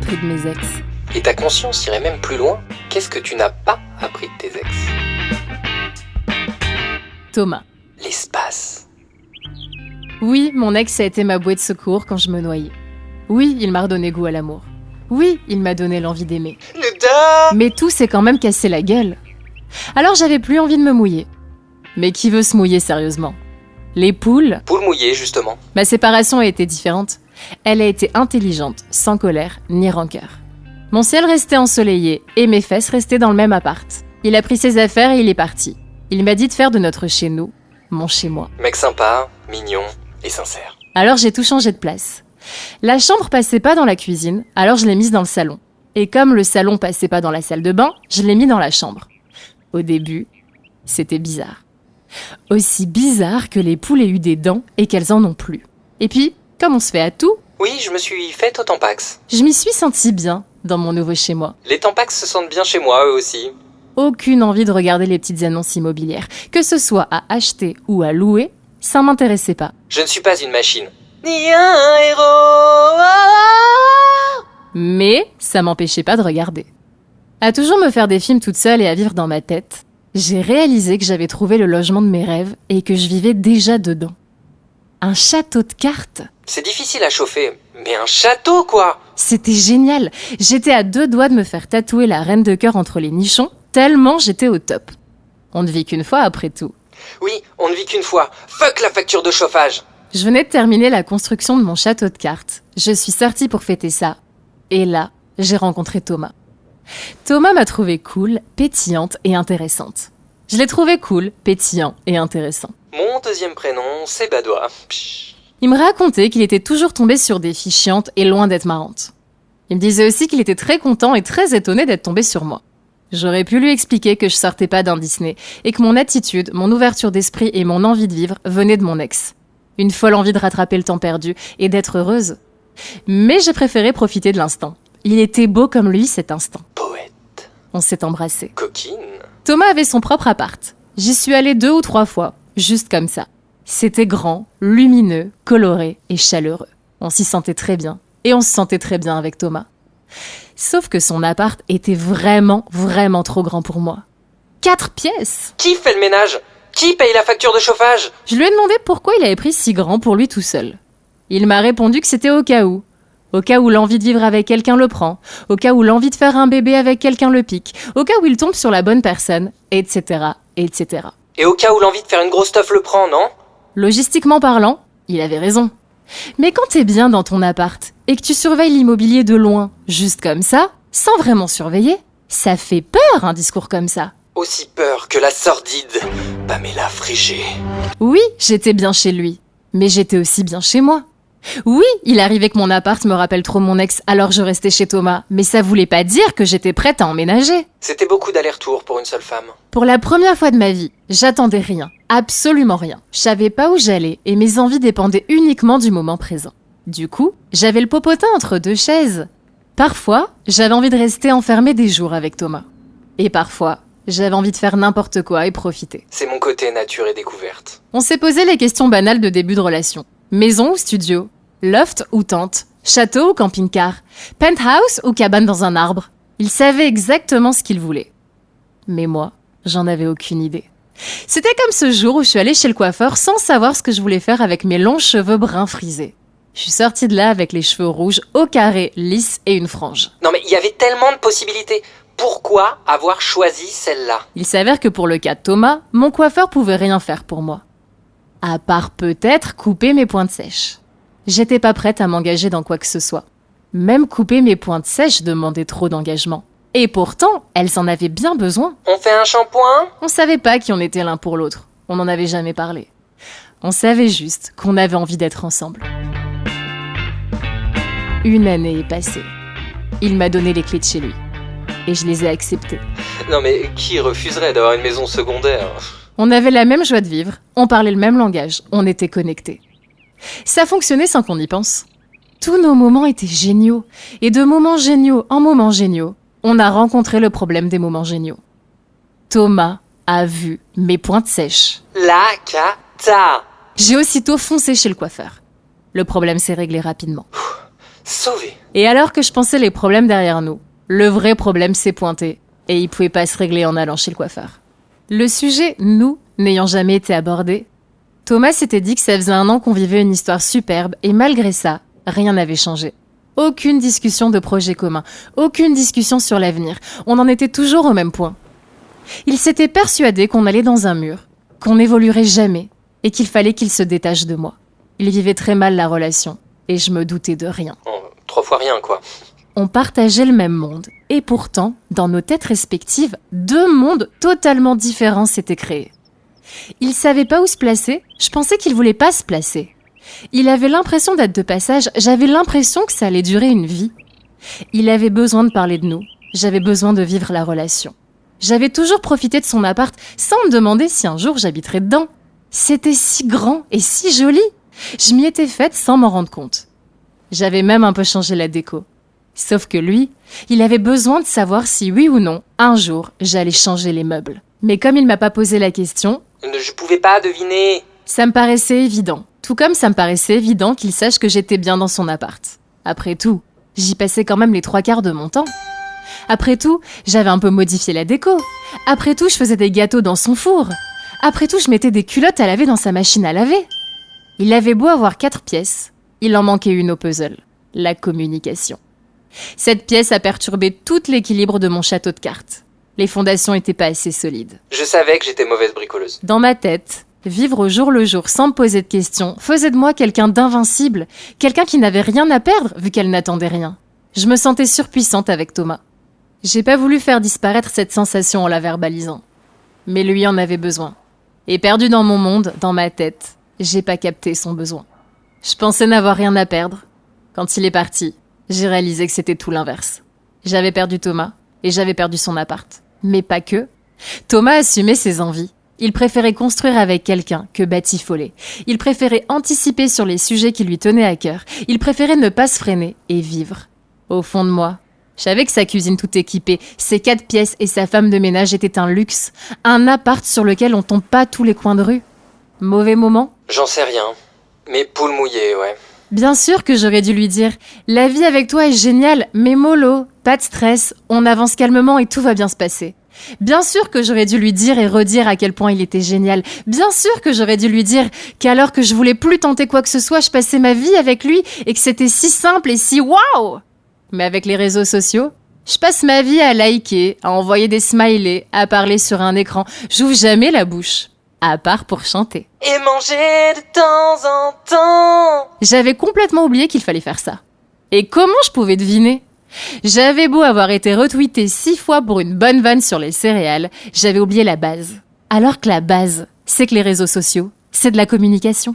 appris de mes ex. Et ta conscience irait même plus loin. Qu'est-ce que tu n'as pas appris de tes ex? Thomas. L'espace. Oui, mon ex a été ma bouée de secours quand je me noyais. Oui, il m'a redonné goût à l'amour. Oui, il m'a donné l'envie d'aimer. Mais tout s'est quand même cassé la gueule. Alors j'avais plus envie de me mouiller. Mais qui veut se mouiller sérieusement? Les poules? Poule mouillée, justement. Ma séparation a été différente. Elle a été intelligente, sans colère ni rancœur. Mon ciel restait ensoleillé et mes fesses restaient dans le même appart. Il a pris ses affaires et il est parti. Il m'a dit de faire de notre chez nous mon chez moi. Mec sympa, mignon et sincère. Alors j'ai tout changé de place. La chambre passait pas dans la cuisine, alors je l'ai mise dans le salon. Et comme le salon passait pas dans la salle de bain, je l'ai mis dans la chambre. Au début, c'était bizarre. Aussi bizarre que les poules aient eu des dents et qu'elles en ont plus. Et puis, comme on se fait à tout, Oui, je me suis faite au Tampax. je m'y suis sentie bien dans mon nouveau chez moi. Les Tampax se sentent bien chez moi, eux aussi. Aucune envie de regarder les petites annonces immobilières. Que ce soit à acheter ou à louer, ça m'intéressait pas. Je ne suis pas une machine. Ni un héros. Mais ça m'empêchait pas de regarder. À toujours me faire des films toute seule et à vivre dans ma tête, j'ai réalisé que j'avais trouvé le logement de mes rêves et que je vivais déjà dedans. Un château de cartes. C'est difficile à chauffer, mais un château, quoi. C'était génial. J'étais à 2 doigts de me faire tatouer la reine de cœur entre les nichons, tellement j'étais au top. On ne vit qu'une fois après tout. Oui, on ne vit qu'une fois. Fuck la facture de chauffage. Je venais de terminer la construction de mon château de cartes. Je suis sortie pour fêter ça. Et là, j'ai rencontré Thomas. Thomas m'a trouvée cool, pétillante et intéressante. Je l'ai trouvé cool, pétillant et intéressant. Mon deuxième prénom, c'est Badois. Psh. Il me racontait qu'il était toujours tombé sur des filles chiantes et loin d'être marrantes. Il me disait aussi qu'il était très content et très étonné d'être tombé sur moi. J'aurais pu lui expliquer que je sortais pas d'un Disney et que mon attitude, mon ouverture d'esprit et mon envie de vivre venaient de mon ex. Une folle envie de rattraper le temps perdu et d'être heureuse. Mais j'ai préféré profiter de l'instant. Il était beau comme lui cet instant. Poète. On s'est embrassés. Coquine. Thomas avait son propre appart. J'y suis allée 2 ou 3 fois, juste comme ça. C'était grand, lumineux, coloré et chaleureux. On s'y sentait très bien. Et on se sentait très bien avec Thomas. Sauf que son appart était vraiment, vraiment trop grand pour moi. 4 pièces! Qui fait le ménage? Qui paye la facture de chauffage? Je lui ai demandé pourquoi il avait pris si grand pour lui tout seul. Il m'a répondu que c'était au cas où. Au cas où l'envie de vivre avec quelqu'un le prend, au cas où l'envie de faire un bébé avec quelqu'un le pique, au cas où il tombe sur la bonne personne, etc., etc. Et au cas où l'envie de faire une grosse teuf le prend, non? Logistiquement parlant, il avait raison. Mais quand t'es bien dans ton appart et que tu surveilles l'immobilier de loin, juste comme ça, sans vraiment surveiller, ça fait peur un discours comme ça. Aussi peur que la sordide Pamela Frégé. Oui, j'étais bien chez lui, mais j'étais aussi bien chez moi. Oui, il arrivait que mon appart me rappelle trop mon ex, alors je restais chez Thomas, mais ça voulait pas dire que j'étais prête à emménager. C'était beaucoup d'aller-retour pour une seule femme. Pour la première fois de ma vie, j'attendais rien, absolument rien. Je savais pas où j'allais et mes envies dépendaient uniquement du moment présent. Du coup, j'avais le popotin entre 2 chaises. Parfois, j'avais envie de rester enfermée des jours avec Thomas. Et parfois, j'avais envie de faire n'importe quoi et profiter. C'est mon côté nature et découverte. On s'est posé les questions banales de début de relation. Maison ou studio? Loft ou tente? Château ou camping-car? Penthouse ou cabane dans un arbre? Il savait exactement ce qu'il voulait. Mais moi, j'en avais aucune idée. C'était comme ce jour où je suis allée chez le coiffeur sans savoir ce que je voulais faire avec mes longs cheveux bruns frisés. Je suis sortie de là avec les cheveux rouges au carré, lisses et une frange. Non mais il y avait tellement de possibilités. Pourquoi avoir choisi celle-là? Il s'avère que pour le cas de Thomas, mon coiffeur pouvait rien faire pour moi. À part peut-être couper mes pointes sèches. J'étais pas prête à m'engager dans quoi que ce soit. Même couper mes pointes sèches demandait trop d'engagement. Et pourtant, elles en avaient bien besoin. On fait un shampoing? On savait pas qui on était l'un pour l'autre. On n'en avait jamais parlé. On savait juste qu'on avait envie d'être ensemble. Une année est passée. Il m'a donné les clés de chez lui. Et je les ai acceptées. Non mais qui refuserait d'avoir une maison secondaire? On avait la même joie de vivre, on parlait le même langage, on était connectés. Ça fonctionnait sans qu'on y pense. Tous nos moments étaient géniaux. Et de moments géniaux en moments géniaux, on a rencontré le problème des moments géniaux. Thomas a vu mes pointes sèches. La cata. J'ai aussitôt foncé chez le coiffeur. Le problème s'est réglé rapidement. Sauvé. Et alors que je pensais les problèmes derrière nous, le vrai problème s'est pointé, et il pouvait pas se régler en allant chez le coiffeur. Le sujet, nous, n'ayant jamais été abordé, Thomas s'était dit que ça faisait 1 an qu'on vivait une histoire superbe, et malgré ça, rien n'avait changé. Aucune discussion de projet commun, aucune discussion sur l'avenir, on en était toujours au même point. Il s'était persuadé qu'on allait dans un mur, qu'on n'évoluerait jamais, et qu'il fallait qu'il se détache de moi. Il vivait très mal la relation, et je me doutais de rien. 3 fois rien, quoi. On partageait le même monde, et pourtant, dans nos têtes respectives, 2 mondes totalement différents s'étaient créés. Il savait pas où se placer, je pensais qu'il voulait pas se placer. Il avait l'impression d'être de passage, j'avais l'impression que ça allait durer une vie. Il avait besoin de parler de nous, j'avais besoin de vivre la relation. J'avais toujours profité de son appart sans me demander si un jour j'habiterais dedans. C'était si grand et si joli. Je m'y étais faite sans m'en rendre compte. J'avais même un peu changé la déco. Sauf que lui, il avait besoin de savoir si oui ou non, un jour, j'allais changer les meubles. Mais comme il m'a pas posé la question, Je pouvais pas deviner. ça me paraissait évident. Tout comme ça me paraissait évident qu'il sache que j'étais bien dans son appart. Après tout, j'y passais quand même les 3/4 de mon temps. Après tout, j'avais un peu modifié la déco. Après tout, je faisais des gâteaux dans son four. Après tout, je mettais des culottes à laver dans sa machine à laver. Il avait beau avoir 4 pièces, il en manquait une au puzzle. La communication. Cette pièce a perturbé tout l'équilibre de mon château de cartes. Les fondations étaient pas assez solides. Je savais que j'étais mauvaise bricoleuse. Dans ma tête, vivre au jour le jour sans me poser de questions faisait de moi quelqu'un d'invincible, quelqu'un qui n'avait rien à perdre vu qu'elle n'attendait rien. Je me sentais surpuissante avec Thomas. J'ai pas voulu faire disparaître cette sensation en la verbalisant. Mais lui en avait besoin. Et perdu dans mon monde, dans ma tête, j'ai pas capté son besoin. Je pensais n'avoir rien à perdre. Quand il est parti, j'ai réalisé que c'était tout l'inverse. J'avais perdu Thomas et j'avais perdu son appart. Mais pas que. Thomas assumait ses envies. Il préférait construire avec quelqu'un que batifoler. Il préférait anticiper sur les sujets qui lui tenaient à cœur. Il préférait ne pas se freiner et vivre. Au fond de moi, je savais que sa cuisine toute équipée, ses 4 pièces et sa femme de ménage étaient un luxe. Un appart sur lequel on tombe pas tous les coins de rue. Mauvais moment ? J'en sais rien. Mais poule mouillée, ouais. Bien sûr que j'aurais dû lui dire « La vie avec toi est géniale, mais mollo, pas de stress, on avance calmement et tout va bien se passer. » Bien sûr que j'aurais dû lui dire et redire à quel point il était génial. Bien sûr que j'aurais dû lui dire qu'alors que je voulais plus tenter quoi que ce soit, je passais ma vie avec lui et que c'était si simple et si waouh. Mais avec les réseaux sociaux, je passe ma vie à liker, à envoyer des smileys, à parler sur un écran. J'ouvre jamais la bouche, à part pour chanter. Et manger de temps en temps. J'avais complètement oublié qu'il fallait faire ça. Et comment je pouvais deviner ? J'avais beau avoir été retweetée 6 fois pour une bonne vanne sur les céréales, j'avais oublié la base. Alors que la base, c'est que les réseaux sociaux, c'est de la communication.